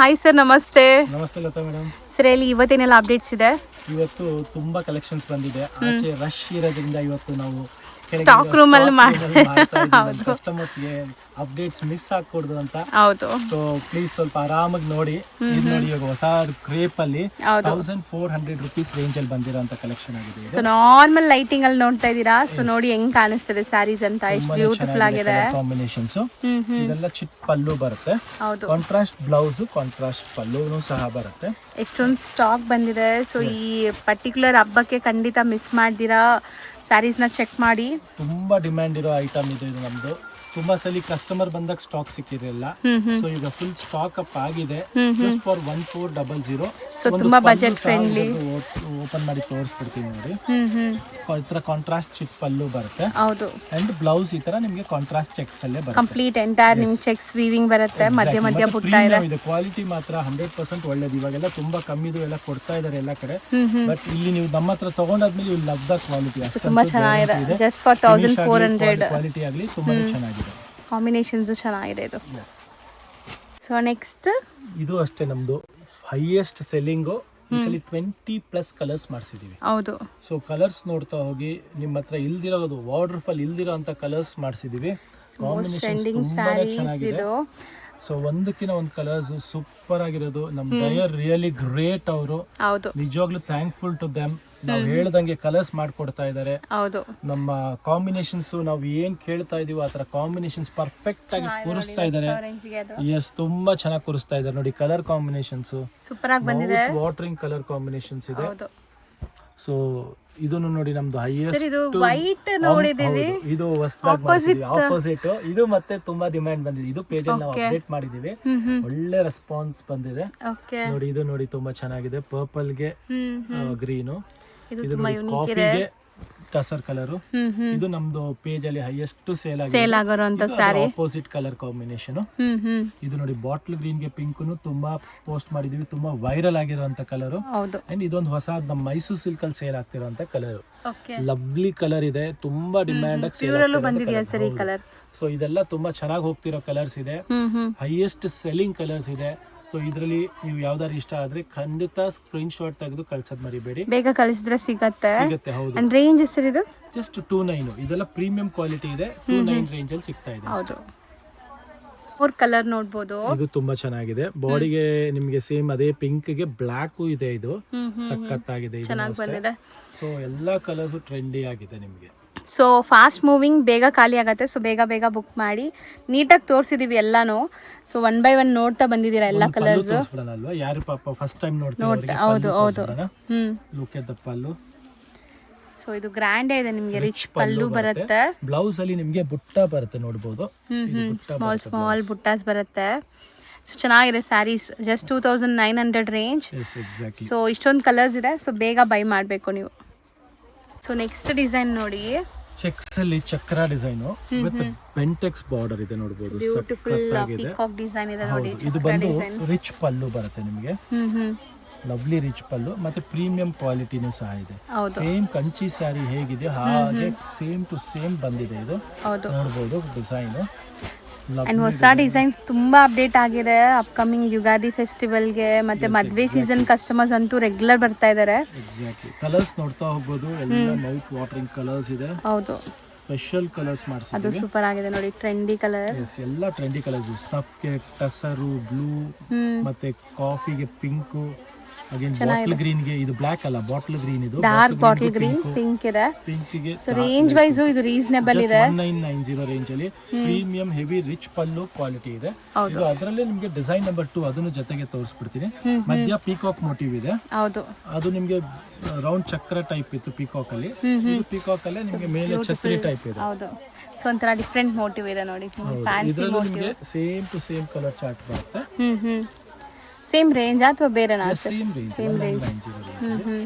Hi sir, ನಮಸ್ತೆ. ನಮಸ್ತೆ Lata madam. Sir ಹೇಳಿ, ಇವತ್ತೇನೆಲ್ಲ ಅಪ್ಡೇಟ್ಸ್ ಇದೆ? ಇವತ್ತು ತುಂಬಾ ಕಲೆಕ್ಷನ್ಸ್ ಬಂದಿದೆ. ಆಚೆ ರಶ್ ಇರೋದ್ರಿಂದ ಇವತ್ತು ನಾವು ಸ್ಟಾಕ್ ರೂಮ್ ಅಲ್ಲಿ ಕಸ್ಟಮರ್ಸ್ಗೆ ಅಪ್ಡೇಟ್ಸ್ ಮಿಸ್ ಆಗ್ಕೊಡ್ದು ಅಂತ. ಹೌದು. ಸೊ ಪ್ಲೀಸ್ ಸ್ವಲ್ಪ ಆರಾಮಾಗಿ ನೋಡಿ. ಇದು ನೋಡಿ, ಇವಾಗ ಹೊಸ ಕ್ರೇಪ್ ಅಲ್ಲಿ 1400 ರೂಪೀಸ್ ರೇಂಜ್ ಅಲ್ಲಿ ಬಂದಿರೋಂತ ಕಲೆಕ್ಷನ್ ಆಗಿದೆ. ಸೊ ನಾರ್ಮಲ್ ಲೈಟಿಂಗ್ ಅಲ್ಲಿ ನೋಡ್ತಾ ಇದೀರಾ. ಸೊ ನೋಡಿ ಹೆಂಗ್ ಕಾಣಿಸ್ತದೆ ಸ್ಯಾರೀಸ್ ಅಂತ, ಎಷ್ಟು ಬ್ಯೂಟಿಫುಲ್ ಆಗಿದೆ. ಕಾಂಬಿನೇಷನ್ಸ್ ಇದೆಲ್ಲ ಚಿಟ್ ಪಲ್ಲು ಬರುತ್ತೆ. ಹೌದು. ಕಾಂಟ್ರಾಸ್ಟ್ ಬ್ಲೌಸ್, ಕಾಂಟ್ರಾಸ್ಟ್ ಪಲ್ಲುನು ಸಹ ಬರುತ್ತೆ. ಎಷ್ಟೊಂದು ಸ್ಟಾಕ್ ಬಂದಿದೆ. ಸೊ ಈ ಪರ್ಟಿಕ್ಯುಲರ್ ಹಬ್ಬಕ್ಕೆ ಖಂಡಿತ ಮಿಸ್ ಮಾಡ್ದಿರಾ ಸ್ಯಾರೀಸ್ನ ಚೆಕ್ ಮಾಡಿ. ತುಂಬಾ ಡಿಮ್ಯಾಂಡ್ ಇರೋ ಐಟಮ್ ಇದು ನಮ್ದು. ತುಂಬಾ ಸಲ ಕಸ್ಟಮರ್ ಬಂದಾಗ ಸ್ಟಾಕ್ ಸಿಕ್ಕಿರಲಿಲ್ಲ. ಸೊ ಈಗ ಫುಲ್ ಸ್ಟಾಕ್ ಅಪ್ ಆಗಿದೆ. Just for 1400. ಸೊ ತುಂಬಾ ಬಜೆಟ್ ಫ್ರೆಂಡ್ಲಿ. ಓಪನ್ ಮಾಡಿ ತೋರಿಸ್ಬಿಡ್ತೀನಿ ನೋಡಿ. ಈ ತರ ಕಾಂಟ್ರಾಸ್ಟ್ ಚಿಟ್ ಪಲ್ಲು ಬರುತ್ತೆ. ಹೌದು. ಅಂಡ್ ಬ್ಲೌಸ್ ಈ ತರ ನಿಮಗೆ ಕಾಂಟ್ರಾಸ್ಟ್ ಚೆಕ್ಸ್ ಅಲ್ಲೇ ಬರುತ್ತೆ. ಕಂಪ್ಲೀಟ್ ಎಂಟೈರ್ ನಿಮ್ಗೆ ಚೆಕ್ಸ್ ವೀವಿಂಗ್ ಬರುತ್ತೆ. ಮಧ್ಯ ಮಧ್ಯ ಬುಟ್ಟ ಇದೆ. ಕ್ವಾಲಿಟಿ ಮಾತ್ರ 100% ಒಳ್ಳೇದು. ಇವಾಗೆಲ್ಲ ತುಂಬಾ ಕಮ್ಮಿದು ಎಲ್ಲ ಕೊಡ್ತಾ ಇದಾರೆ ಎಲ್ಲ ಕಡೆ. ಬಟ್ ಇಲ್ಲಿ ನೀವು ನಮ್ಮ ಹತ್ರ ತಗೊಂಡಾದ್ಮೇಲೆ ಇಲ್ಲಿ ಲವ್ ದ ಕ್ವಾಲಿಟಿ ತುಂಬಾ ಚೆನ್ನಾಗಿದೆ. ಜಸ್ಟ್ ಫಾರ್ 1400 ಕ್ವಾಲಿಟಿ ಆಗಲಿ ತುಂಬಾ ಚೆನ್ನಾಗಿದೆ. ಕಾಂಬಿನೇಷನ್ಸ್ ಚೆನ್ನಾಗಿದೆ ಇದು. ಸೊ ನೆಕ್ಸ್ಟ್ ಇದು ಅಷ್ಟೇ ನಮ್ದು ಹೈಯೆಸ್ಟ್ ಸೆಲ್ಲಿಂಗು. ಈ ಸಲ 20+ ಕಲರ್ಸ್ ಮಾಡಿಸಿದೀವಿ. ಹೌದು. ಸೊ ಕಲರ್ಸ್ ನೋಡ್ತಾ ಹೋಗಿ. ನಿಮ್ಮ ಹತ್ರ ಇಲ್ದಿರೋದು ವಾಟರ್ ಫಾಲ್ ಇಲ್ದಿರೋ ಅಂತ ಕಲರ್ಸ್ ಮಾಡಿಸಿದೀವಿ. ಕಾಂಬಿನೇಷನ್ಸ್ ತುಂಬಾನೇ ಚೆನ್ನಾಗಿದೆ. ಸೊ ಒಂದಕ್ಕಿಂತ ಒಂದು ಕಲರ್ಸ್ ಸೂಪರ್ ಆಗಿರೋದು. ನಮ್ ಡಯರ್ ರಿಯಲಿ ಗ್ರೇಟ್. ಅವರು ನಿಜವಾಗ್ಲೂ ಥ್ಯಾಂಕ್ಫುಲ್ ಟು ದೆಮ್. ನಾವು ಹೇಳ್ದಂಗೆ ಕಲರ್ಸ್ ಮಾಡ್ಕೊಡ್ತಾ ಇದಾರೆ. ನಮ್ಮ ಕಾಂಬಿನೇಷನ್ಸ್ ನಾವು ಏನ್ ಕೇಳ್ತಾ ಇದೀವಿ ಆತರ ಕಾಂಬಿನೇಷನ್ಸ್ ಪರ್ಫೆಕ್ಟ್ ಆಗಿ ಕೂರಿಸ್ತಾ ಇದಾರೆ. ಎಸ್, ತುಂಬಾ ಚೆನ್ನಾಗಿ ಕೂರಿಸ್ತಾ ಇದಾರೆ ನೋಡಿ. ಕಲರ್ ಕಾಂಬಿನೇಷನ್ಸ್ ಸೂಪರ್ ಆಗಿ ಬಂದಿದೆ. ವಾಟರಿಂಗ್ ಕಲರ್ ಕಾಂಬಿನೇಷನ್ಸ್ ಇದೆ. ಸೊ ಇದನ್ನು ನೋಡಿ, ನಮ್ದು ಹೈಯೆಸ್ಟ್ ಇದು ವೈಟ್ ನೋಡಿದೀವಿ. ಇದು ಹೊಸದಾಗಿ ಆಪೋಸಿಟ್. ಇದು ಮತ್ತೆ ತುಂಬಾ ಡಿಮ್ಯಾಂಡ್ ಬಂದಿದೆ. ಇದು ಪೇಜ್ ಅಲ್ಲಿ ನಾವು ಅಪ್ಡೇಟ್ ಮಾಡಿದೀವಿ. ಒಳ್ಳೆ ರೆಸ್ಪಾನ್ಸ್ ಬಂದಿದೆ ನೋಡಿ. ಇದು ನೋಡಿ ತುಂಬಾ ಚೆನ್ನಾಗಿದೆ. ಪರ್ಪಲ್ ಗೆ ಗ್ರೀನು, ಇದು ಕಾಫಿಗೆ ಟಸರ್ ಕಲರ್. ಇದು ನಮ್ದು ಪೇಜ್ ಅಲ್ಲಿ ಹೈಯೆಸ್ಟ್ ಸೇಲ್ ಆಗಿದೆ. Opposite colour combination. ಇದು ನೋಡಿ ಬಾಟ್ಲ್ ಗ್ರೀನ್ ಗೆ ಪಿಂಕ್ ತುಂಬಾ ಪೋಸ್ಟ್ ಮಾಡಿದೀವಿ. ತುಂಬಾ ವೈರಲ್ ಆಗಿರುವಂತ ಕಲರ್. ಅಂಡ್ ಇದೊಂದು ಹೊಸ ನಮ್ಮ ಮೈಸೂರು ಸಿಲ್ಕ್ ಅಲ್ಲಿ ಸೇಲ್ ಆಗ್ತಿರುವಂತ ಕಲರ್. ಲವ್ಲಿ ಕಲರ್ ಇದೆ. ತುಂಬಾ ಡಿಮ್ಯಾಂಡ್ ಆಗಿ. ಸೊ ಇದೆಲ್ಲ ತುಂಬಾ ಚೆನ್ನಾಗಿ ಹೋಗ್ತಿರೋ ಕಲರ್ಸ್ ಇದೆ. ಹೈಯೆಸ್ಟ್ ಸೆಲ್ಲಿಂಗ್ ಕಲರ್ಸ್ ಇದೆ. ಸೊ ಇದರಲ್ಲಿ ನೀವು ಯಾವ್ದಾರು ಇಷ್ಟ ಆದ್ರೆ ಖಂಡಿತ ಸ್ಕ್ರೀನ್ ಶಾಟ್ ತೆಗೆದು ಕಳ್ಸೋದ್ ಮರಿಬೇಡಿ. ಬೇಗ ಕಳಿಸಿದ್ರೆ ಸಿಗತ್ತೆ. ಹೌದು. ಅಂಡ್ ರೇಂಜ್ ಎಷ್ಟು ಇದು? ಜಸ್ಟ್ 29. ಇದೆಲ್ಲ ಪ್ರೀಮಿಯಂ ಕ್ವಾಲಿಟಿ ಇದೆ. 29 ರೇಂಜ್ ಅಲ್ಲಿ ಸಿಗ್ತಾ ಇದೆ. ಹೌದು. ಮೂರ್ ಕಲರ್ ನೋಡಬಹುದು. ಇದು ತುಂಬಾ ಚೆನ್ನಾಗಿದೆ. ಬಾಡಿಗೆ ನಿಮಗೆ ಸೇಮ್ ಅದೇ ಪಿಂಕ್ ಗೆ ಬ್ಲಾಕ್ ಇದೆ. ಇದು ಸಖತ್ತಾಗಿದೆ. ಚೆನ್ನಾಗಿ ಬಂದಿದೆ. ಸೊ ಎಲ್ಲಾ ಕಲರ್ಸ್ ಟ್ರೆಂಡಿ ಆಗಿದೆ ನಿಮಗೆ. ಸೊ ಫಾಸ್ಟ್ ಮೂವಿಂಗ್, ಬೇಗ ಖಾಲಿ ಆಗತ್ತೆ. ಸೊ ಬೇಗ ಬೇಗ ಬುಕ್ ಮಾಡಿ. ನೀಟಾಗಿ ತೋರಿಸಿದೀವಿ ಎಲ್ಲಾನು. ಸೊ 1 by 1 ನೋಡ್ತಾ ಬಂದಿದ್ದೀರಾ ಎಲ್ಲ ಕಲರ್ಸ್. ಯಾರು ಪಾಪ ಫಸ್ಟ್ ಟೈಮ್ ನೋಡ್ತಾ. ಹೌದು ಹೌದು. Look at the pallu. So ಇದು ಗ್ರ್ಯಾಂಡ್ ಇದೆ. ನಿಮಗೆ ರಿಚ್ ಪಲ್ಲು ಬರುತ್ತೆ. ಬ್ಲೌಸ್ ಅಲ್ಲಿ ನಿಮಗೆ ಬುಟ್ಟ ಬರುತ್ತೆ ನೋಡಬಹುದು. ಸ್ಮಾಲ್ ಸ್ಮಾಲ್ ಬುಟ್ಟಾಸ್ ಬರುತ್ತೆ. ಸೊ ಚೆನ್ನಾಗಿದೆ ಸ್ಯಾರೀಸ್. Just 2900 range. ಸೊ ಇಷ್ಟೊಂದು ಕಲರ್ಸ್ ಇದೆ. ಸೊ ಬೇಗ ಬೈ ಮಾಡಬೇಕು ನೀವು. ಸೊ ನೆಕ್ಸ್ಟ್ ಡಿಸೈನ್ ನೋಡಿ. ಚೆಕ್ಸ್ ಅಲ್ಲಿ ಚಕ್ರ ಡಿಸೈನ್ ವಿತ್ ಬೆಂಟೆಕ್ಸ್ ಬಾರ್ಡರ್ ಇದೆ ನೋಡಬಹುದು. ಪೀಕಾಕ್ ಡಿಸೈನ್ ಇದೆ ನೋಡಿ. ಇದು ಬಂದು ರಿಚ್ ಪಲ್ಲು ಬರುತ್ತೆ ನಿಮಗೆ. ಲವ್ಲಿ ರಿಚ್ ಪಲ್ಲು ಮತ್ತೆ ಪ್ರೀಮಿಯಂ ಕ್ವಾಲಿಟಿನೂ ಸಹ ಇದೆ. ಸೇಮ್ ಕಂಚಿ ಸ್ಯಾರಿ ಹೇಗಿದೆ ಹಾಗೆ ಸೇಮ್ ಟು ಸೇಮ್ ಬಂದಿದೆ. ಇದು ನೋಡಬಹುದು ಡಿಸೈನ್. ಅಂಡ್ ಹೊಸ ಡಿಸೈನ್ಸ್ ತುಂಬಾ ಅಪ್ಡೇಟ್ ಆಗಿದೆ. ಅಪ್ಕಮಿಂಗ್ ಯುಗಾದಿ ಫೆಸ್ಟಿವಲ್ಗೆ ಮತ್ತೆ ಮದ್ವೆ ಸೀಸನ್ ಕಸ್ಟಮರ್ಸ್ ಅಂತೂ ರೆಗ್ಯುಲರ್ ಬರ್ತಾ ಇದಾರೆ. ಕಲರ್ಸ್ ನೋಡ್ತಾ ಹೋಗ್ಬೋದು. ಎಲ್ಲ ಮೌತ್ ವಾಟರಿಂಗ್ ಕಲರ್ಸ್ ಇದೆ. ಹೌದು. ಸ್ಪೆಷಲ್ ಕಲರ್ಸ್ ಮಾಡಿಸಿದ್ದೀವಿ. ಅದು ಸೂಪರ್ ಆಗಿದೆ ನೋಡಿ. Trendy colour. ಎಲ್ಲ ಟ್ರೆಂಡಿ ಕಲರ್ಸ್. ಸ್ಟಫ್ ಗೆ ಟಸರು ಬ್ಲೂ ಮತ್ತೆ ಕಾಫಿಗೆ ಪಿಂಕ್. ಅಗೇನ್ ಬಾಟಲ್ ಗ್ರೀನ್ ಗೆ ಇದು ಬ್ಲಾಕ್ ಅಲ್ಲ, ಬಾಟಲ್ ಗ್ರೀನ್. ಇದು ಡಾರ್ಕ್ ಬಾಟಲ್ ಗ್ರೀನ್ ಪಿಂಕ್ ಇದೆ. ಸೊ ರೇಂಜ್ ವೈಸ್ ಇದು ರೀಸನೇಬಲ್ ಇದೆ. 1990 ರೇಂಜ್ ಅಲ್ಲಿ ಪ್ರೀಮಿಯಂ ಹೆವಿ ರಿಚ್ ಪಲ್ಲು ಕ್ವಾಲಿಟಿ ಇದೆ. ಇದು ಅದರಲ್ಲೇ ನಿಮಗೆ ಡಿಸೈನ್ ನಂಬರ್ 2 ಅದನ್ನು ಜೊತೆಗೆ ತೋರಿಸ್ಬಿಡ್ತೀನಿ. ಮಧ್ಯ ಪೀಕಾಕ್ ಮೋಟಿವ್ ಇದೆ. ಹೌದು. ಅದು ನಿಮಗೆ ರೌಂಡ್ ಚಕ್ರ ಟೈಪ್ ಇತ್ತು ಪೀಕಾಕ್ ಅಲ್ಲಿ. ಇದು ಪೀಕಾಕ್ ಅಲ್ಲೇ ನಿಮಗೆ ಮೇಲೆ ಛತ್ರಿ ಟೈಪ್ ಇದೆ. ಹೌದು. ಸೊ ಒಂಥರ ಡಿಫರೆಂಟ್ ಮೋಟಿವ್ ಇದೆ ನೋಡಿ. Fancy motive. Same to same colour chart ಬರುತ್ತೆ. ಸೇಮ್ ರೇಂಜ್ ಅಥವಾ ಬೇರೆನಾ? Same range.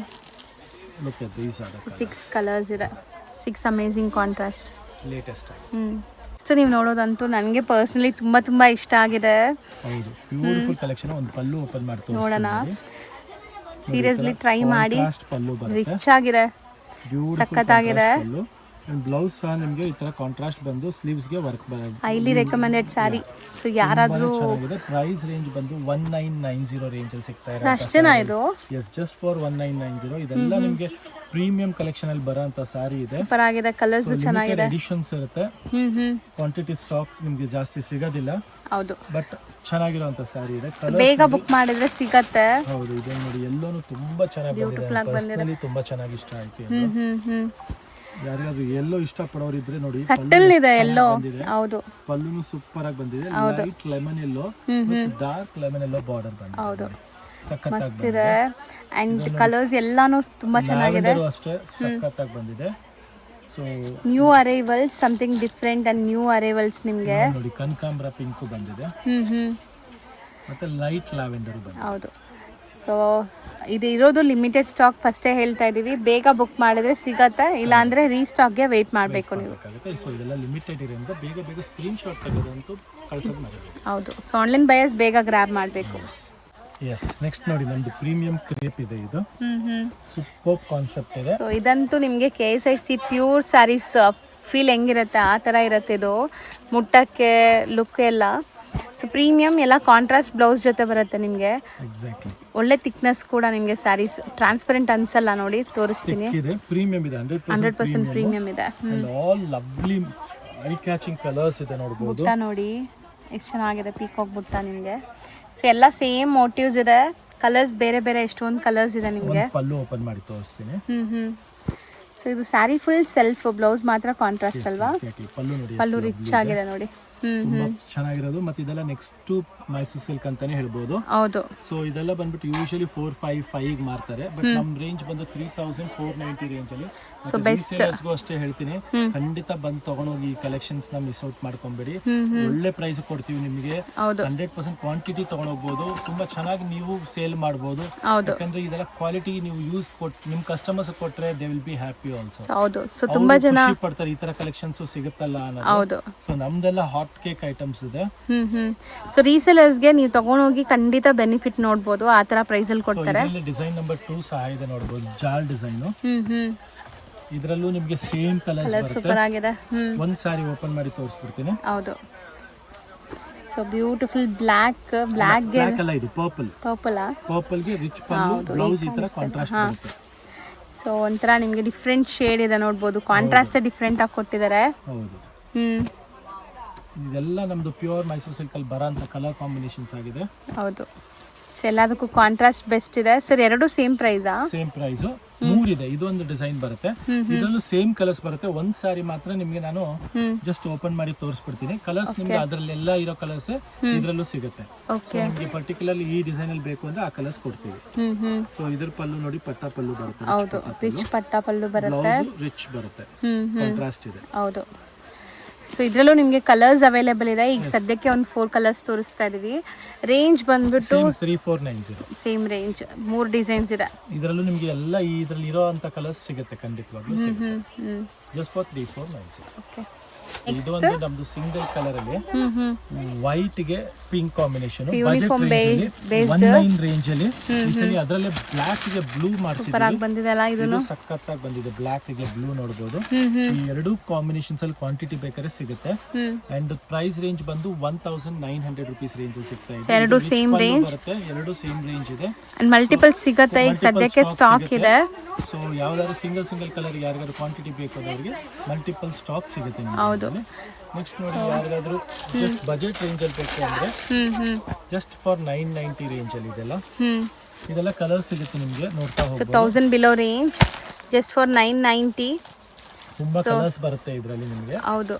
Look at these are 6 colours ಇದೆ. 6 ಅಮೇಜಿಂಗ್ ಕಾಂಟ್ರಾಸ್ಟ್. ಲೇಟೆಸ್ಟ್. ಇಷ್ಟು ನೀವು ನೋಡೋದಂತೂ ನನಗೆ ಪರ್ಸನಲಿ ತುಂಬಾ ತುಂಬಾ ಇಷ್ಟ ಆಗಿದೆ. ಹೌದು. Beautiful collection. ಒಂದು ಪಲ್ಲು ಓಪನ್ ಮಾಡಿ ತೋರಿಸ್ತೀನಿ ನೋಡೋಣ. ಸೀರಿಯಸ್ಲಿ ಟ್ರೈ ಮಾಡಿ. ರಿಚ್ ಆಗಿದೆ. ಸಖತ್ತಾಗಿದೆ. ಬ್ಲೌಸ್ ಸಹ ನಿಮಗೆ ಈ ತರ ಕಾಂಟ್ರಾಸ್ಟ್ ಬಂದು ಸ್ಲೀವ್ಸ್ಗೆ ವರ್ಕ್ ಬರುತ್ತೆ. Highly recommended sari. ಸೊ ಯಾರಾದರೂ ಚೆನ್ನಾಗಿದೆ. ಪ್ರೈಸ್ ರೇಂಜ್ ಬಂದು 1990 ರೇಂಜ್ ಅಲ್ಲಿ ಸಿಗ್ತಾ ಇದೆ. ಅಷ್ಟೇನಾ ಇದು? Yes, just for 1990. ಇದೆಲ್ಲ ನಿಮಗೆ ಪ್ರೀಮಿಯಂ ಕಲೆಕ್ಷನ್ ಅಲ್ಲಿ ಬರೋಂತ ಸ್ಯಾರಿ ಇದೆ. ಸೂಪರ್ ಆಗಿದೆ, ಕಲರ್ಸ್ ಚೆನ್ನಾಗಿದೆ, ಎಡಿಷನ್ಸ್ ಇರುತ್ತೆ. ಕ್ವಾಂಟಿಟಿ ಸ್ಟಾಕ್ಸ್ ನಿಮಗೆ ಜಾಸ್ತಿ ಸಿಗೋದಿಲ್ಲ. ಹೌದು, ಬಟ್ ಚೆನ್ನಾಗಿರುವಂತ ಸ್ಯಾರಿ ಇದೆ. ಬೇಗ ಬುಕ್ ಮಾಡಿದ್ರೆ ಸಿಗತ್ತೆ. ಹೌದು, ಇದು ನೋಡಿ ಎಲ್ಲೋನು ತುಂಬಾ ಚೆನ್ನಾಗಿ ಬಂದಿದೆ. ಪರ್ಸನಲಿ ತುಂಬಾ ಚೆನ್ನಾಗಿ ಇಷ್ಟ ಆಯ್ತು. ಯಾರಿಗಾದ್ರೂ ಎಲ್ಲೋ ಇಷ್ಟ ಪಡೋರು ಇದ್ರೆ ನೋಡಿ, ಸಟಲ್ ಇದೆ ಎಲ್ಲೋ. ಹೌದು, ಪಲ್ಲುನು ಸೂಪರ್ ಆಗಿ ಬಂದಿದೆ. ಲೈಟ್ ಲೆಮನ್ ಎಲ್ಲೋ, ಡಾರ್ಕ್ ಲೆಮನ್ ಎಲ್ಲೋ ಬಾರ್ಡರ್ ಬಂದಿದೆ. ಹೌದು, ಸಖತ್ತಾಗಿ ಮಸ್ತ್ ಇದೆ. ಅಂಡ್ ಕಲರ್ಸ್ ಎಲ್ಲಾನು ತುಂಬಾ ಚೆನ್ನಾಗಿದೆ. ಅಷ್ಟೇ ಸಖತ್ತಾಗಿ ಬಂದಿದೆ. So new arrivals, something different and new arrivals ನಿಮಗೆ ನೋಡಿ. ಕನಕಾಂಬರ ಪಿಂಕ್ ಬಂದಿದೆ, ಮತ್ತೆ ಲೈಟ್ ಲ್ಯಾವೆಂಡರ್ ಬಂದಿದೆ. ಹೌದು. ಸೊ ಇದು ಇರೋದು ಲಿಮಿಟೆಡ್ ಸ್ಟಾಕ್, ಫಸ್ಟೇ ಹೇಳ್ತಾ ಇದ್ದೀವಿ. ಬೇಗ ಬುಕ್ ಮಾಡಿದ್ರೆ ಸಿಗತ್ತೆ, ಇಲ್ಲಾಂದರೆ ರೀಸ್ಟಾಕ್ಗೆ ವೆಯ್ಟ್ ಮಾಡಬೇಕು ನೀವು. ಸೊ ಇದೆಲ್ಲ ಲಿಮಿಟೆಡ್ ಇರೋದ್ರಿಂದ ಬೇಗ ಬೇಗ ಸ್ಕ್ರೀನ್ ಶಾಟ್ ತೆಗೆದಂತೂ ಕಳ್ಸೋದು ಮಾಡಬೇಕು. ಹೌದು, ಸೊ ಆನ್ಲೈನ್ ಬಯರ್ಸ್ ಬೇಗ ಗ್ರ್ಯಾಬ್ ಮಾಡಬೇಕು. ಎಸ್, ನೆಕ್ಸ್ಟ್ ನೋಡಿ ನಮ್ದು ಪ್ರೀಮಿಯಂ ಕ್ರೇಪ್ ಇದೆ. ಇದು ಸೂಪರ್ ಕಾನ್ಸೆಪ್ಟ್ ಇದೆ. ಸೊ ಇದಂತೂ ನಿಮಗೆ KSIC ಪ್ಯೂರ್ ಸ್ಯಾರೀಸ್ ಫೀಲ್ ಹೆಂಗಿರುತ್ತೆ ಆ ಥರ ಇರುತ್ತೆ. ಇದು ಮುಟ್ಟಕ್ಕೆ ಲುಕ್ ಎಲ್ಲ. ಸೊ ಪ್ರೀಮಿಯಂ ಎಲ್ಲ ಕಾಂಟ್ರಾಸ್ಟ್ ಬ್ಲೌಸ್ ಜೊತೆ ಬರುತ್ತೆ ನಿಮಗೆ. ಎಕ್ಸಾಕ್ಟ್ಲಿ, ಒಳ್ಳೆ ಥಿಕ್ನೆಸ್ ಕೂಡ ನಿಮಗೆ ಸ್ಯಾರೀಸ್ ಟ್ರಾನ್ಸ್ಪರೆಂಟ್ ಅನ್ಸಲ್ಲ. ನೋಡಿ ತೋರಿಸ್ತೀನಿ. ಪ್ರೀಮಿಯಂ ಇದೆ, 100% ಪ್ರೀಮಿಯಂ ಇದೆ. All lovely I catching colours ಇದೆ. ನೋಡಬಹುದು, ಬುಟ್ಟ ನೋಡಿ ಎಷ್ಟು ಚೆನ್ನಾಗಿದೆ, ಪೀಕಾಕ್ ಬುಟ್ಟ ನಿಮಗೆ. ಸೊ ಎಲ್ಲ ಸೇಮ್ ಮೋಟಿವ್ಸ್ ಇದೆ, ಕಲರ್ಸ್ ಬೇರೆ ಬೇರೆ ಎಷ್ಟೊಂದು ಕಲರ್ಸ್ ಇದೆ ನಿಮಗೆ. ಪಲ್ಲು ಓಪನ್ ಮಾಡಿ ತೋರಿಸ್ತೀನಿ. ಸೊ ಇದು ಸ್ಯಾರಿ ಫುಲ್ ಸೆಲ್ಫ್, ಬ್ಲೌಸ್ ಮಾತ್ರ ಕಾಂಟ್ರಾಸ್ಟ್ ಅಲ್ವಾ? ಪಲ್ಲು ರಿಚ್ ಆಗಿದೆ ನೋಡಿ. ಚೆನ್ನಾಗಿರೋದು. ಮತ್ತೆ ಇದೆಲ್ಲ ನೆಕ್ಸ್ಟ್ ಮೈಸೂರು ಸಿಲ್ಕ್ ಅಂತಾನೆ ಹೇಳ್ಬೋದು. ಹೌದು. ಸೊ ಇದೆಲ್ಲ ಬಂದ್ಬಿಟ್ಟು ಯೂಶಲಿ 455 ಮಾರ್ತಾರೆ, ಬಟ್ ನಮ್ ರೇಂಜ್ ಬಂದು 3490 ರೇಂಜ್ ಅಲ್ಲಿ. ಸೊ ಬೆಸ್ಟ್ ಅಷ್ಟೇ ಹೇಳ್ತೀನಿ, ಖಂಡಿತ ಬಂದು ತಗೊಂಡೋಗಿ ಈ ಕಲೆಕ್ಷನ್ಸ್ ನ ಮಿಸ್ ಔಟ್ ಮಾಡ್ಕೊಂಬೇಡಿ. ಒಳ್ಳೆ ಪ್ರೈಸ್ ಕೊಡ್ತೀವಿ ನಿಮಗೆ. 100% ಕ್ವಾಂಟಿಟಿ ತಗೊಂಡೋಗ್ಬೋದು, ತುಂಬಾ ಚೆನ್ನಾಗಿ ನೀವು ಸೇಲ್ ಮಾಡಬಹುದು. ಯಾಕಂದ್ರೆ ಇದೆಲ್ಲ ಕ್ವಾಲಿಟಿ ನೀವು ಯೂಸ್ ನಿಮ್ ಕಸ್ಟಮರ್ಸ್ ಕೊಟ್ರೆ they will be happy also. ಹೌದು. ಸೊ ತುಂಬಾ ಜನ ಖುಷಿ ಪಡ್ತಾರೆ ಈ ತರ ಕಲೆಕ್ಷನ್ಸ್ ಸಿಗುತ್ತಲ್ಲ ಅನ್ನೋದು. ಹೌದು. ಸೊ ನಮ್ದೆಲ್ಲ ಹಾಟ್ ಕೇಕ್ ಐಟಮ್ಸ್ ಇದೆ. ಸೊ ರೀಸೇಲರ್ಸ್ಗೆ ನೀವು ತಗೊಂಡೋಗಿ ಖಂಡಿತ ಬೆನಿಫಿಟ್ ನೋಡ್ಬೋದು, ಆ ತರ ಪ್ರೈಸ್ ಅಲ್ಲಿ ಕೊಡ್ತಾರೆ. ಡಿಸೈನ್ ನಂಬರ್ 2 ಸಹ ಇದೆ ನೋಡಬಹುದು, ಜಾಲ್ ಡಿಸೈನ್. ಇದರಲ್ಲೂ ನಿಮಗೆ ಸೇಮ್ ಕಲರ್ ಸೂಪರ್ ಆಗಿದೆ. ಒಂದ್ ಸಾರಿ ಓಪನ್ ಮಾಡಿ ತೋರಿಸ್ಬಿಡ್ತೀನಿ. ಹೌದು. ಸೊ ಬ್ಯೂಟಿಫುಲ್ ಬ್ಲಾಕ್ ಗೆ ಅಲ್ಲ, ಇದು ಪರ್ಪಲ್ ಗೆ ರಿಚ್ ಪಲ್ಲು, ಬ್ಲೌಸ್ ಈ ತರ ಕಾಂಟ್ರಾಸ್ಟ್ ಬರುತ್ತೆ. ಸೊ ಒಂಥರ ನಿಮಗೆ ಡಿಫ್ರೆಂಟ್ ಶೇಡ್ ಇದೆ ನೋಡ್ಬೋದು, ಕಾಂಟ್ರಾಸ್ಟ್ ಡಿಫ್ರೆಂಟ್ ಆಗಿ ಕೊಟ್ಟಿದ್ದಾರೆ. ಹೌದು. ಇದೆಲ್ಲ ನಮ್ದು ಪ್ಯೂರ್ ಮೈಸೂರು ಸಿಲ್ಕ್ ಅಲ್ಲಿ ಬರೋ ಅಂತ ಕಲರ್ ಕಾಂಬಿನೇಷನ್ಸ್ ಆಗಿದೆ. ಹೌದು. ಸೊ ಎಲ್ಲದಕ್ಕೂ ಕಾಂಟ್ರಾಸ್ಟ್ ಬೆಸ್ಟ್ ಇದೆ. ಸರ್ ಎರಡು ಸೇಮ್ ಪ್ರೈಸಾ? Same price. 3 ಇದೆ. ಇದೊಂದು ಡಿಸೈನ್ ಬರುತ್ತೆ, ಇದರಲ್ಲೂ ಸೇಮ್ ಕಲರ್ಸ್ ಬರುತ್ತೆ. ಒಂದ್ ಸಾರಿ ಮಾತ್ರ ನಿಮ್ಗೆ ನಾನು ಜಸ್ಟ್ ಓಪನ್ ಮಾಡಿ ತೋರಿಸ್ಬಿಡ್ತೀನಿ. ಕಲರ್ಸ್ ನಿಮ್ಗೆ ಅದ್ರಲ್ಲೆಲ್ಲ ಇರೋ ಕಲರ್ಸ್ ಇದ್ರಲ್ಲೂ ಸಿಗುತ್ತೆ. ನಿಮ್ಗೆ ಪರ್ಟಿಕ್ಯುಲರ್ಲಿ ಈ ಡಿಸೈನ್ ಅಲ್ಲಿ ಬೇಕು ಅಂದ್ರೆ ಆ ಕಲರ್ಸ್ ಕೊಡ್ತೀವಿ. ಸೊ ಇದ್ರ ಪಲ್ಲು ನೋಡಿ, ಪಟ್ಟ ಪಲ್ಲು ಬರುತ್ತೆ. ಹೌದು, ರಿಚ್ ಪಟ್ಟ ಪಲ್ಲು ಬರುತ್ತೆ, ರಿಚ್ ಬರುತ್ತೆ, ಕಾಂಟ್ರಾಸ್ಟ್ ಇದೆ. ಹೌದು. ಸೊ ಇದರಲ್ಲೂ ನಿಮಗೆ ಕಲರ್ಸ್ ಅವೈಲೇಬಲ್ ಇದೆ. ಈಗ ಸದ್ಯಕ್ಕೆ ಒಂದು 4 ಕಲರ್ಸ್ ತೋರಿಸ್ತಾ ಇದೀವಿ. ರೇಂಜ್ ಬಂದ್ಬಿಟ್ಟು 3490 ಸೇಮ್ ರೇಂಜ್, 3 ಡಿಸೈನ್ಸ್ ಇದೆ. ಇದರಲ್ಲೂ ನಿಮಗೆ ಎಲ್ಲ ಇದರಲ್ಲಿ ಇರೋ ಅಂತ ಕಲರ್ಸ್ ಸಿಗುತ್ತೆ ಖಂಡಿತವಾಗ್ಲೂ ಸಿಗುತ್ತೆ. Just for 3490. ಓಕೆ. ಇದು ಒಂದು ನಮ್ದು ಸಿಂಗಲ್ ಕಲರ್ ಅಲ್ಲಿ ವೈಟ್ ಗೆ pink combination, uniform based range ಅಲ್ಲಿ. ಅದರಲ್ಲೇ ಬ್ಲಾಕ್ ಗೆ ಬ್ಲೂ ಮಾಡಿಸಿದ್ದೀವಿ. ಬಂದಿದೆಲ್ಲ ಇದನ್ನು ಸಖತ್ತಾಗಿ ಬಂದಿದೆ. ಬ್ಲಾಕ್ ಗೆ ಬ್ಲೂ ನೋಡಬಹುದು. ಈ ಎರಡು ಕಾಂಬಿನೇಷನ್ಸ್ ಅಲ್ಲಿ ಕ್ವಾಂಟಿಟಿ ಬೇಕಾದ್ರೆ ಸಿಗುತ್ತೆ. ಅಂಡ್ ಪ್ರೈಸ್ ರೇಂಜ್ ಬಂದು 1900 ರೂಪೀಸ್ ರೇಂಜ್ ಅಲ್ಲಿ ಸಿಗ್ತಾ ಇದೆ. ಎರಡು ಸೇಮ್ ರೇಂಜ್ ಬರುತ್ತೆ, ಎರಡು ಸೇಮ್ ರೇಂಜ್ ಇದೆ. ಅಂಡ್ ಮಲ್ಟಿಪಲ್ ಸಿಗುತ್ತೆ. ಈಗ ಸದ್ಯಕ್ಕೆ ಸ್ಟಾಕ್ ಇದೆ. ಸೊ ಯಾವ್ದಾದ್ರು ಸಿಂಗಲ್ ಕಲರ್ ಯಾರಿಗಾದ್ರು ಕ್ವಾಂಟಿಟಿ ಬೇಕು ಅನ್ನೋರಿಗೆ ಮಲ್ಟಿಪಲ್ ಸ್ಟಾಕ್ ಸಿಗುತ್ತೆ. ಹೌದು. ನೆಕ್ಸ್ಟ್ ನೋಡಿ, ಯಾರಿಗಾದ್ರೂ ಜಸ್ಟ್ ಬಜೆಟ್ ರೇಂಜ್ ಅಲ್ಲಿ ಬೇಕು ಅಂದ್ರೆ ಜಸ್ಟ್ ಫಾರ್ 990 ರೇಂಜ್ ಅಲ್ಲಿ ಇದೆಲ್ಲ ಕಲರ್ ಸಿಗುತ್ತೆ ನಿಮಗೆ. ನೋಡ್ತಾ ಹೋಗ್ಬೋದು. 1000 ಬಿಲೋ ರೇಂಜ್ ಜಸ್ಟ್ ಫಾರ್ 990. ತುಂಬಾ ಕಲರ್ಸ್ ಬರುತ್ತೆ ಇದರಲ್ಲಿ ನಿಮಗೆ. ಹೌದು.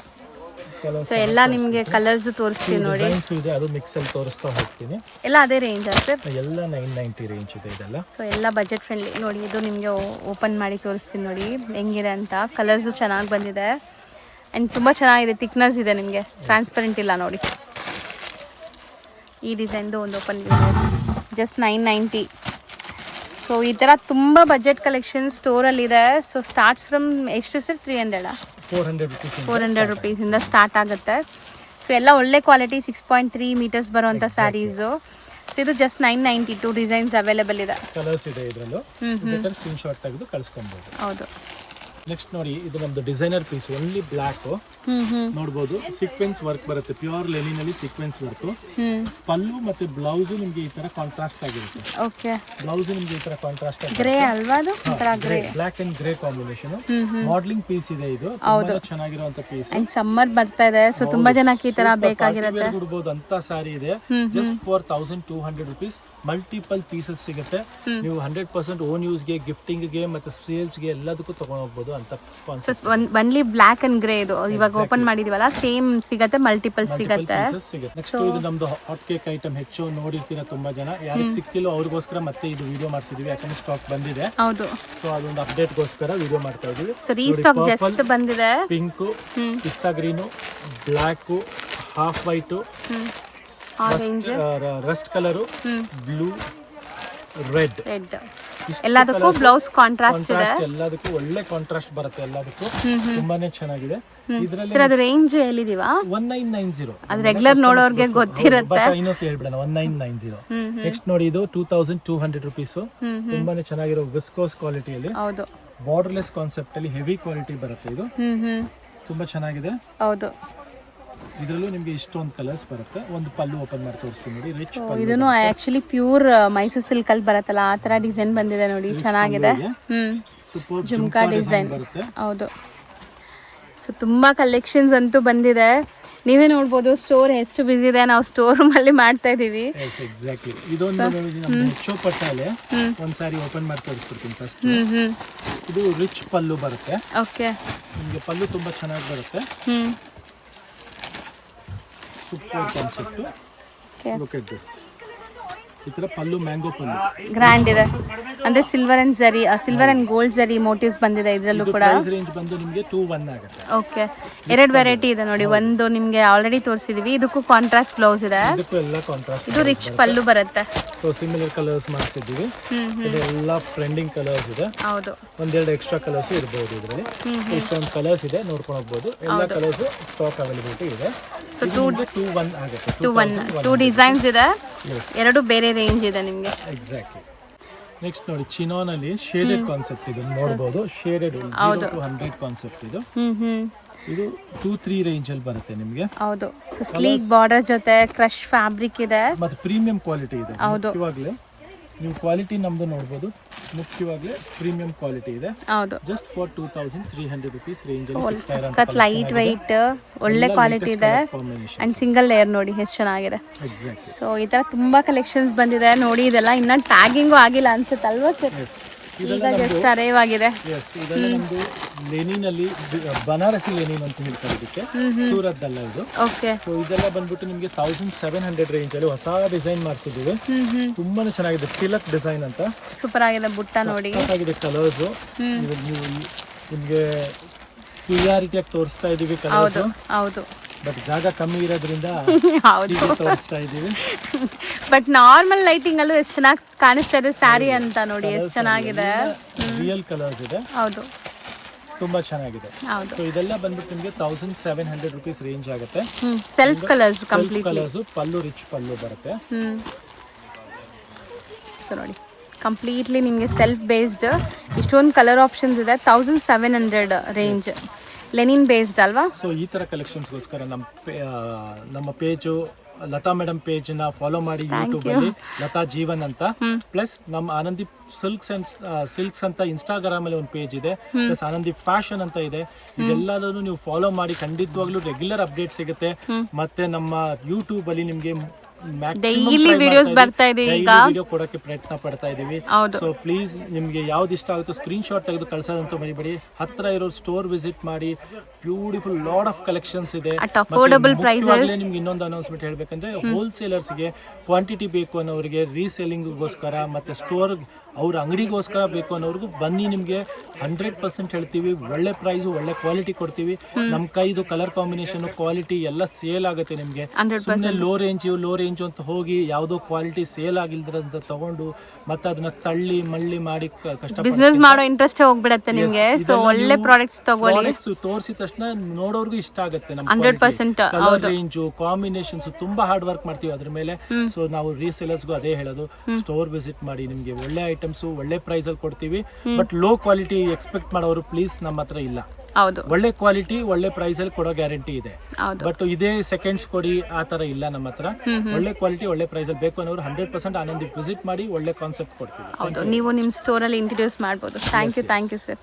ಸೊ ಎಲ್ಲ ನಿಮಗೆ ಕಲರ್ಸ್ ತೋರಿಸ್ತೀನಿ ನೋಡಿ. ಇದೆ, ಅದು ಮಿಕ್ಸ್ ಅಲ್ಲಿ ತೋರಿಸ್ತಾ ಹೋಗ್ತೀನಿ. ಎಲ್ಲ ಅದೇ ರೇಂಜ್ ಸರ್? ಎಲ್ಲ 990 ರೇಂಜ್ ಇದೆ ಇದೆಲ್ಲ. ಸೊ ಎಲ್ಲ ಬಜೆಟ್ ಫ್ರೆಂಡ್ಲಿ ನೋಡಿ. ಇದು ನಿಮಗೆ ಓಪನ್ ಮಾಡಿ ತೋರಿಸ್ತೀನಿ ನೋಡಿ ಹೆಂಗಿದೆ ಅಂತ. ಕಲರ್ಸು ಚೆನ್ನಾಗಿ ಬಂದಿದೆ ಆ್ಯಂಡ್ ತುಂಬ ಚೆನ್ನಾಗಿದೆ. ಥಿಕ್ನೆಸ್ ಇದೆ ನಿಮಗೆ, ಟ್ರಾನ್ಸ್ಪರೆಂಟ್ ಇಲ್ಲ ನೋಡಿ. ಈ ಡಿಸೈನ್ದು ಒಂದು ಓಪನ್ ಇದೆ, ಜಸ್ಟ್ 990. ಸೊ ಈ ಥರ ತುಂಬ ಬಜೆಟ್ ಕಲೆಕ್ಷನ್ ಸ್ಟೋರಲ್ಲಿದೆ. ಸೊ ಸ್ಟಾರ್ಟ್ಸ್ ಫ್ರಮ್ ಎಷ್ಟು ಸರ್? 400 ರುಪೀಸಿಂದ ಸ್ಟಾರ್ಟ್ ಆಗುತ್ತೆ. ಸೊ ಎಲ್ಲ ಒಳ್ಳೆ ಕ್ವಾಲಿಟಿ 6.3 ಮೀಟರ್ಸ್ ಬರುವಂಥ ಸ್ಯಾರೀಸು. ಸೊ ಇದು ಜಸ್ಟ್ 992 ಡಿಸೈನ್ಸ್ ಅವೈಲೇಬಲ್ ಇದೆ. ಕಲರ್ಸ್ ಇದೆ ಇದರಲ್ಲೂ. ಸ್ಕ್ರೀನ್ ಶಾಟ್ ತೆಗೆದು ಕಳಿಸ್ಕೊಬಹುದು. ಹೌದು. ನೆಕ್ಸ್ಟ್ ನೋಡಿ ಇದು ನಮ್ದು ಡಿಸೈನರ್ ಪೀಸ್ ಓನ್ಲಿ ಬ್ಲಾಕ್ ನೋಡ್ಬೋದು ಸೀಕ್ವೆನ್ಸ್ ವರ್ಕ್ ಬರುತ್ತೆ ಪ್ಯೂರ್ ಲೆನಿನ್ ಅಲ್ಲಿ ಸೀಕ್ವೆನ್ಸ್ ವರ್ಕ್ ಪಲ್ಲು ಮತ್ತೆ ಬ್ಲೌಸ್ ನಿಮ್ಗೆ ಈ ತರ ಕಾಂಟ್ರಾಸ್ಟ್ ಆಗಿರುತ್ತೆ ಓಕೆ ಬ್ಲೌಸ್ ನಿಮ್ಗೆ ಈ ತರ ಕಾಂಟ್ರಾಸ್ಟ್ ಗ್ರೇ ಅಲ್ವಾ ಅದು grey black and grey combination modelling piece ಇದೆ ಇದು ತುಂಬಾ ಚೆನ್ನಾಗಿರುವಂತ ಪೀಸ್ ಅಂಡ್ ಸಮ್ಮರ್ ಬರ್ತಾ ಇದೆ ಸೊ ತುಂಬಾ ಜನಕ್ಕೆ ಈ ತರ ಬೇಕಾಗಿರುತ್ತೆ ಕೊಡಬಹುದು ಅಂತ ಸಾರಿ ಇದೆ just for 1200 rupees multiple pieces ಸಿಗುತ್ತೆ ನೀವು 100% ಓನ್ ಯೂಸ್ ಗೆ ಗಿಫ್ಟಿಂಗ್ ಗೆ ಮತ್ತೆ ಸೇಲ್ಸ್ ಗೆ ಎಲ್ಲದಕ್ಕೂ ತಗೊಂಡು ಹೋಗಬಹುದು ಅಂತ concept only black and grey ಇದು ಇವಾಗ ಓಪನ್ ಮಾಡಿದೀವಲ್ಲ ಸೇಮ್ ಸಿಗುತ್ತೆ ಮಲ್ಟಿಪಲ್ ಸಿಗುತ್ತೆ ನೆಕ್ಸ್ಟ್ ಇದು ನಮ್ದು ಹಾಟ್ ಕೇಕ್ ಐಟಮ್ ಹೆಚ್ಚು ನೋಡಿರ್ತೀರಾ ತುಂಬಾ ಜನ ಯಾರಿಗೆ ಸಿಕ್ಕಿಲ್ಲ ಅವ್ರಿಗೋಸ್ಕರ ಮತ್ತೆ ಇದು ವಿಡಿಯೋ ಮಾಡ್ಸಿದೀವಿ ಯಾಕಂದ್ರೆ ಸ್ಟಾಕ್ ಬಂದಿದೆ ಹೌದು ಸೊ ಅದೊಂದು ಅಪ್ಡೇಟ್ ಗೋಸ್ಕರ ವಿಡಿಯೋ ಮಾಡ್ತಾ ಇದೀವಿ ಸೊ ರೀಸ್ಟಾಕ್ ಜಸ್ಟ್ ಬಂದಿದೆ ಪಿಂಕ್ ಪಿಸ್ತಾ green black half white orange rust colour blue red ಎಲ್ಲದಕ್ಕೂ ಬ್ಲೌಸ್ ಕಾಂಟ್ರಾಸ್ಟ್ ಇದೆ ಎಲ್ಲದಕ್ಕೂ ಒಳ್ಳೆ ಕಾಂಟ್ರಾಸ್ಟ್ ಬರುತ್ತೆ ಎಲ್ಲದಕ್ಕೂ ತುಂಬಾನೇ ಚೆನ್ನಾಗಿದೆ ಇದರಲ್ಲಿ ಸರ್ ಅದು ರೇಂಜ್ ಹೇಳಿದೀವಾ 1990 ಅದು ರೆಗ್ಯುಲರ್ ನೋಡೋರ್ಗೆ ಗೊತ್ತಿರುತ್ತೆ ಇನ್ನೊಂದು ಹೇಳ್ಬಿಡೋಣ 1990 ನೆಕ್ಸ್ಟ್ ನೋಡಿ ಇದು 2200 rupees ತುಂಬಾನೇ ಚೆನ್ನಾಗಿರೋ ವಿಸ್ಕೋಸ್ ಕ್ವಾಲಿಟಿಯಲ್ಲಿ ಹೌದು ಬಾರ್ಡರ್ಲೆಸ್ ಕಾನ್ಸೆಪ್ಟ್ ಅಲ್ಲಿ ಹೆವಿ ಕ್ವಾಲಿಟಿ ಬರುತ್ತೆ ಇದು ತುಂಬಾ ಚೆನ್ನಾಗಿದೆ ಹೌದು ಇದರಲ್ಲೂ ನಿಮಗೆ ಇಷ್ಟೊಂದು ಕಲರ್ಸ್ ಬರುತ್ತೆ ಒಂದು ಪಲ್ಲು ಓಪನ್ ಮಾಡಿ ತೋರಿಸ್ತೀನಿ ನೋಡಿ ರಿಚ್ ಇದನ್ನು ಆಕ್ಚುಲಿ ಪ್ಯೂರ್ ಮೈಸೂರು ಸಿಲ್ಕ್ ಅಲ್ಲಿ ಬರುತ್ತಲ್ಲ ಆ ತರ ಡಿಸೈನ್ ಬಂದಿದೆ ನೋಡಿ ಚೆನ್ನಾಗಿದೆ ಜುಮ್ಕಾ ಡಿಸೈನ್ ಬರುತ್ತೆ ಹೌದು ಸೊ ತುಂಬಾ ಕಲೆಕ್ಷನ್ಸ್ ಅಂತೂ ಬಂದಿದೆ ನೀವೇ ನೋಡ್ಬೋದು ಸ್ಟೋರ್ ಎಷ್ಟು ಬಿಸಿ ಇದೆ ನಾವು ಸ್ಟೋರ್ ರೂಮ್ ಅಲ್ಲಿ ಮಾಡ್ತಾ ಇದೀವಿ ಎಕ್ಸಾಕ್ಟ್ಲಿ ಇದೊಂದು ನಮ್ಮ ಹೆಚ್ಚೋ ಪಟ್ಟಾಲೆ ಒಂದ್ ಸಾರಿ ಓಪನ್ ಮಾಡಿ ತೋರಿಸ್ಬಿಡ್ತೀನಿ ಫಸ್ಟ್ ಇದು ರಿಚ್ ಪಲ್ಲು ಬರುತ್ತೆ ಓಕೆ ನಿಮಗೆ ಪಲ್ಲು ತುಂಬಾ ಚೆನ್ನಾಗಿ ಬರುತ್ತೆ super concept look at this ಈ ತರ ಪಲ್ಲು ಮ್ಯಾಂಗೋ ಪಲ್ಲು ಗ್ರ್ಯಾಂಡ್ ಇದೆ ಅಂದ್ರೆ ಸಿಲ್ವರ್ ಅಂಡ್ ಜರಿ ಸಿಲ್ವರ್ ಅಂಡ್ ಗೋಲ್ಡ್ ಜರಿ ಮೋಟಿವ್ಸ್ ಬಂದಿದೆ ಇದರಲ್ಲೂ ಕೂಡ ಪ್ರೈಸ್ ರೇಂಜ್ ಬಂದು ನಿಮಗೆ 21 ಆಗುತ್ತೆ ಓಕೆ ಎರಡು ವೆರೈಟಿ ಇದೆ ನೋಡಿ ಒಂದು ನಿಮಗೆ ಆಲ್ರೆಡಿ ತೋರಿಸಿದೀವಿ ಇದಕ್ಕೂ ಕಾಂಟ್ರಾಸ್ಟ್ ಬ್ಲೌಸ್ ಇದೆ ಇದಕ್ಕೂ ಎಲ್ಲ ಕಾಂಟ್ರಾಸ್ಟ್ ಇದು ರಿಚ್ ಪಲ್ಲು ಬರುತ್ತೆ ಸೊ ಸಿಮಿಲರ್ ಕಲರ್ಸ್ ಮಾಡ್ತಿದ್ದೀವಿ ಇದೆಲ್ಲ ಟ್ರೆಂಡಿಂಗ್ ಕಲರ್ಸ್ ಇದೆ ಹೌದು ಒಂದೆರಡು ಎಕ್ಸ್ಟ್ರಾ ಕಲರ್ಸ್ ಇರಬಹುದು ಇದರಲ್ಲಿ ಇಷ್ಟೊಂದು ಕಲರ್ಸ್ ಇದೆ ನೋಡ್ಕೊಂಡು ಹೋಗ್ಬೋದು ಎಲ್ಲ ಕಲರ್ಸ್ ಸ್ಟಾಕ್ ಅವೈಲಬಿಲಿಟಿ ಇದೆ ಸೊ 21 ಆಗುತ್ತೆ 2 ಡಿಸೈನ್ಸ್ ಇದೆ ಎರಡು ಬೇರೆ ರೇಂಜ್ ಇದೆ ನಿಮಗೆ ಎಕ್ಸಾಕ್ಟ್ಲಿ ನೆಕ್ಸ್ಟ್ ನೋಡಿ ಚಿನೋನ್ ಅಲ್ಲಿ ಶೇಡೆಡ್ ಕಾನ್ಸೆಪ್ಟ್ ಇದು ನೋಡಬಹುದು ಶೇಡೆಡ್ 0 to 100 ಕಾನ್ಸೆಪ್ಟ್ ಇದು ಇದು 2-3 ರೇಂಜ್ ಅಲ್ಲಿ ಬರುತ್ತೆ ನಿಮಗೆ ಹೌದು ಸೊ ಸ್ಲೀಕ್ ಬಾರ್ಡರ್ ಜೊತೆ ಕ್ರಶ್ ಫ್ಯಾಬ್ರಿಕ್ ಇದೆ ಮತ್ತೆ ಪ್ರೀಮಿಯಂ ಕ್ವಾಲಿಟಿ ಇದೆ ಹೌದು ಇವಾಗಲೇ ನೀವು ಕ್ವಾಲಿಟಿ ನಮ್ದು ನೋಡಬಹುದು ಮುಖ್ಯವಾಗಿ ಪ್ರೀಮಿಯಂ ಕ್ವಾಲಿಟಿ ಇದೆ ಹೌದು ಜಸ್ಟ್ ಫಾರ್ 2300 rupees ರೇಂಜ್ ಅಲ್ಲಿ ಸಿಗ್ತಾ ಇರೋ ಕಟ್ ಲೈಟ್ ವೈಟ್ ಒಳ್ಳೆ ಕ್ವಾಲಿಟಿ ಇದೆ ಅಂಡ್ ಸಿಂಗಲ್ ಲೇಯರ್ ನೋಡಿ ಎಷ್ಟು ಚೆನ್ನಾಗಿದೆ ಎಕ್ಸಾಕ್ಟ್ಲಿ ಸೊ ಈ ತರ ತುಂಬಾ ಕಲೆಕ್ಷನ್ಸ್ ಬಂದಿದೆ ನೋಡಿ ಇದೆಲ್ಲ ಇನ್ನ ಟ್ಯಾಗಿಂಗು ಆಗಿಲ್ಲ ಅನ್ಸುತ್ತೆ ಅಲ್ವಾ ಸರ್ ಈಗ ಜಸ್ಟ್ ಅರೈವ್ ಆಗಿದೆ ಎಸ್ ಇದೆಲ್ಲ ನಮ್ದು ಲೆನಿನ್ ಅಲ್ಲಿ ಬನಾರಸಿ ಲೆನಿನ್ ಅಂತ ಹೇಳ್ತಾರೆ ಇದಕ್ಕೆ ಸೂರತ್ ಅಲ್ಲ ಇದು ಓಕೆ ಸೊ ಇದೆಲ್ಲ ಬಂದ್ಬಿಟ್ಟು ನಿಮಗೆ 1700 ರೇಂಜ್ ಅಲ್ಲಿ ಹೊಸ ಡಿಸೈನ್ ಮಾಡ್ತಿದ್ದೀವಿ ತುಂಬಾನೇ ಚೆನ್ನಾಗಿದೆ ತಿಲಕ್ ಡಿಸೈನ್ ಅಂತ ಸೂಪರ್ ಆಗಿದೆ ಬುಟ್ಟ ನೋಡಿ ಆಗಿದೆ ಕಲರ್ಸ್ ನೀವು ನಿಮಗೆ ಕ್ಲಿಯಾರಿಟಿಯಾಗಿ ತೋರಿಸ್ತಾ ಇದೀವಿ ಕಲರ್ಸ್ ಹೌದು ಬಟ್ ಜಾಗ ಕಮ್ಮಿ ಇರೋದ್ರಿಂದ ಹೌದು ತೋರಿಸ್ತಾ ಇದೀವಿ ಬಟ್ ನಾರ್ಮಲ್ ಲೈಟಿಂಗ್ ಅಲ್ಲೂ ಎಷ್ಟು ಚೆನ್ನಾಗಿ ಕಾಣಿಸ್ತಾ ಇದೆ ಸ್ಯಾರಿ ಅಂತ ನೋಡಿ ಎಷ್ಟು ಚೆನ್ನಾಗಿದೆ ರಿಯಲ್ ಕಲರ್ಸ್ ಇದೆ ಹೌದು ತುಂಬಾ ಚೆನ್ನಾಗಿದೆ ಹೌದು ಸೊ ಇದೆಲ್ಲ ಬಂದ್ಬಿಟ್ಟು ನಿಮಗೆ 1700 rupees ರೇಂಜ್ ಆಗುತ್ತೆ ಸೆಲ್ಫ್ ಕಲರ್ಸ್ ಕಂಪ್ಲೀಟ್ಲಿ ಕಲರ್ಸ್ ಪಲ್ಲು ರಿಚ್ ಪಲ್ಲು ಬರುತ್ತೆ ಸೊ ನೋಡಿ ಕಂಪ್ಲೀಟ್ಲಿ ನಿಮಗೆ ಸೆಲ್ಫ್ ಬೇಸ್ಡ್ ಇಷ್ಟೊಂದು ಕಲರ್ ಆಪ್ಷನ್ಸ್ ಇದೆ 1700 ರೇಂಜ್ ಲೆನಿನ್ ಬೇಸ್ಡ್ ಅಲ್ವಾ ಸೊ ಈ ತರ ಕಲೆಕ್ಷನ್ಸ್ಗೋಸ್ಕರ ನಮ್ಮ ಪೇಜು ಲತಾ ಮೇಡಮ್ ಪೇಜ್ ನ ಫಾಲೋ ಮಾಡಿ ಯೂಟ್ಯೂಬ್ ಅಲ್ಲಿ ಲತಾ ಜೀವನ್ ಅಂತ ಪ್ಲಸ್ ನಮ್ಮ ಆನಂದಿ ಸಿಲ್ಕ್ಸ್ ಅಂತ ಇನ್ಸ್ಟಾಗ್ರಾಮ್ ಅಲ್ಲಿ ಒಂದು ಪೇಜ್ ಇದೆ ಪ್ಲಸ್ ಆನಂದಿ ಫ್ಯಾಷನ್ ಅಂತ ಇದೆ ಇದೆಲ್ಲದನ್ನು ನೀವು ಫಾಲೋ ಮಾಡಿ ಖಂಡಿತವಾಗ್ಲೂ ರೆಗ್ಯುಲರ್ ಅಪ್ಡೇಟ್ ಸಿಗುತ್ತೆ ಮತ್ತೆ ನಮ್ಮ ಯೂಟ್ಯೂಬ್ ಅಲ್ಲಿ ನಿಮ್ಗೆ ಡೈಲಿ ವಿಡಿಯೋಸ್ ಬರ್ತಾ ಇದೆ ಈಗ ವಿಡಿಯೋ ಕೊಡಕ್ಕೆ ಪ್ರಯತ್ನ ಪಡ್ತಾ ಇದೀವಿ ಸೊ ಪ್ಲೀಸ್ ನಿಮ್ಗೆ ಯಾವ್ದು ಇಷ್ಟ ಆಗುತ್ತೋ ಸ್ಕ್ರೀನ್ ಶಾಟ್ ತೆಗೆದು ಕಳ್ಸೋದಂತೂ ಮರಿಬೇಡಿ ಹತ್ರ ಇರೋ ಸ್ಟೋರ್ ವಿಸಿಟ್ ಮಾಡಿ ಬ್ಯೂಟಿಫುಲ್ ಲಾಟ್ ಆಫ್ ಕಲೆಕ್ಷನ್ಸ್ ಇದೆ ಅಫೋರ್ಡಬಲ್ ಪ್ರೈಸಸ್ ನಿಮ್ಗೆ ಇನ್ನೊಂದು ಅನೌನ್ಸ್ಮೆಂಟ್ ಹೇಳ್ಬೇಕಂದ್ರೆ ಹೋಲ್ಸೇಲರ್ಸ್ ಗೆ ಕ್ವಾಂಟಿಟಿ ಬೇಕು ಅನ್ನೋರಿಗೆ ರೀಸೇಲಿಂಗ್ ಗೋಸ್ಕರ ಮತ್ತೆ ಸ್ಟೋರ್ ಅವ್ರ ಅಂಗಡಿಗೋಸ್ಕರ ಬೇಕು ಅನ್ನೋರ್ಗು ಬನ್ನಿ ನಿಮ್ಗೆ 100% ಹೇಳ್ತೀವಿ ಒಳ್ಳೆ ಪ್ರೈಸ್ ಒಳ್ಳೆ ಕ್ವಾಲಿಟಿ ಕೊಡ್ತೀವಿ ನಮ್ ಕೈದು ಕಲರ್ ಕಾಂಬಿನೇಷನ್ ಕ್ವಾಲಿಟಿ ಎಲ್ಲ ಸೇಲ್ ಆಗುತ್ತೆ ನಿಮ್ಗೆ ಸುಮ್ಮನೆ ಲೋ ರೇಂಜ್ ಅಂತ ಹೋಗಿ ಯಾವ್ದೋ ಕ್ವಾಲಿಟಿ ಸೇಲ್ ಆಗಿಲ್ದ್ರಂತ ತಗೊಂಡು ಮತ್ತೆ ಅದನ್ನ ತಳ್ಳಿ ಮಳ್ಳಿ ಮಾಡಿ ಕಷ್ಟ ಬಿಸ್ನೆಸ್ ಮಾಡೋ ಇಂಟ್ರೆಸ್ಟ್ ಹೋಗ್ಬಿಡತ್ತೆ ನಿಮ್ಗೆ ಸೊ ಒಳ್ಳೆ ಪ್ರಾಡಕ್ಟ್ಸ್ ತಗೊಳ್ಳಿ ತೋರಿಸಿದ ತಕ್ಷಣ ನೋಡೋರ್ಗು ಇಷ್ಟ ಆಗುತ್ತೆ ನಮ್ಮ 100% ಕಲರ್ ರೇಂಜ್ ಕಾಂಬಿನೇಷನ್ಸ್ ತುಂಬಾ ಹಾರ್ಡ್ ವರ್ಕ್ ಮಾಡ್ತೀವಿ ಅದ್ರ ಮೇಲೆ ಸೊ ನಾವು ರೀಸೇಲರ್ಸ್ಗೂ ಅದೇ ಹೇಳೋದು ಸ್ಟೋರ್ ವಿಸಿಟ್ ಮಾಡಿ ನಿಮ್ಗೆ ಒಳ್ಳೆ ಐಟಮ್ ಐಟಮ್ಸ್ ಒಳ್ಳೆ ಪ್ರೈಸ್ ಅಲ್ಲಿ ಕೊಡ್ತೀವಿ. ಬಟ್ ಲೋ ಕ್ವಾಲಿಟಿ ಎಕ್ಸ್ಪೆಕ್ಟ್ ಮಾಡೋರು ಪ್ಲೀಸ್ ನಮ್ಮ ಹತ್ರ ಇಲ್ಲ. ಹೌದು, ಒಳ್ಳೆ ಕ್ವಾಲಿಟಿ ಒಳ್ಳೆ ಪ್ರೈಸ್ ಅಲ್ಲಿ ಕೊಡೋ ಗ್ಯಾರಂಟಿ ಇದೆ. ಹೌದು. ಬಟ್ ಇದೇ ಸೆಕೆಂಡ್ಸ್ ಕೊಡಿ ಆ ತರ ಇಲ್ಲ ನಮ್ಮ ಹತ್ರ. ಒಳ್ಳೆ ಕ್ವಾಲಿಟಿ ಒಳ್ಳೆ ಪ್ರೈಸ್ ಅಲ್ಲಿ ಬೇಕು ಅನ್ನೋರು 100% ಆನಂದಿ ವಿಸಿಟ್ ಮಾಡಿ ಒಳ್ಳೆ ಕಾನ್ಸೆಪ್ಟ್ ಕೊಡ್ತೀವಿ. ಹೌದು, ನೀವು ನಿಮ್ಮ ಸ್ಟೋರಲ್ಲಿ ಇಂಟ್ರೊಡ್ಯೂಸ್ ಮಾಡ್ಬೋದು. Thank you sir.